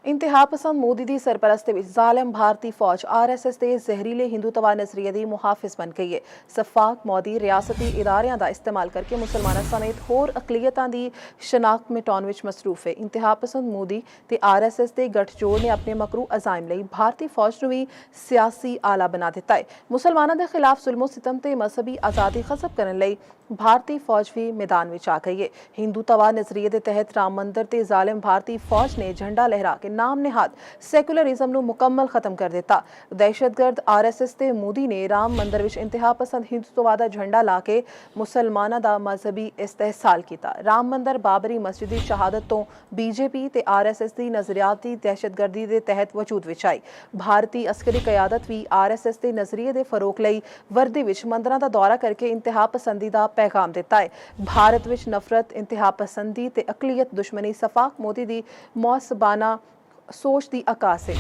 इंतहा पसंद मोदी की सरपरस्ती में जालिम भारतीय फौज RSS के जहरीले हिंदुत्वा नजरिए की मुहाफिज बन गई है। सफाक मोदी रियासती इदारियां का इस्तेमाल करके मुसलमानों समेत होर अकलीयतां की शनाख्त मिटाने में मसरूफ है। इंतहा पसंद मोदी ते RSS के गठजोड़ ने अपने मकरू अजाइम लई भारतीय फौज को भी सियासी आला बना दिता है। मुसलमानों के खिलाफ जुल्मो सितम ते मजहबी आज़ादी खत्म करने लई भारतीय फौज भी मैदान में आ गई है। हिंदुत्वा नजरिए के तहत राम मंदिर ते जालिम भारतीय फौज ने झंडा लहरा के नाम निहाद सैकुलरिज्म ਨੂੰ मुकम्मल खत्म कर दिता। दहशतगर्द RSS ते मोदी ने राम मंदिर विच इंतहा पसंद हिंदुत्वा का झंडा ला के मुसलमानों का मजहबी इस्तेहसाल किया। राम मंदिर बाबरी मस्जिद की शहादत तो BJP ते RSS की नजरियाती दहशतगर्दी के तहत वजूद विच आई। भारतीय अस्करी कयादत भी RSS के नजरिए के फरोग लई वर्दी विच मंदिरों का दौरा करके इंतहा पसंदी का पैगाम दिता है। भारत विच नफरत, इंतहा पसंदी ते अकलीयत दुश्मनी सफाक मोदी की मौसबाना सोच की अकास है।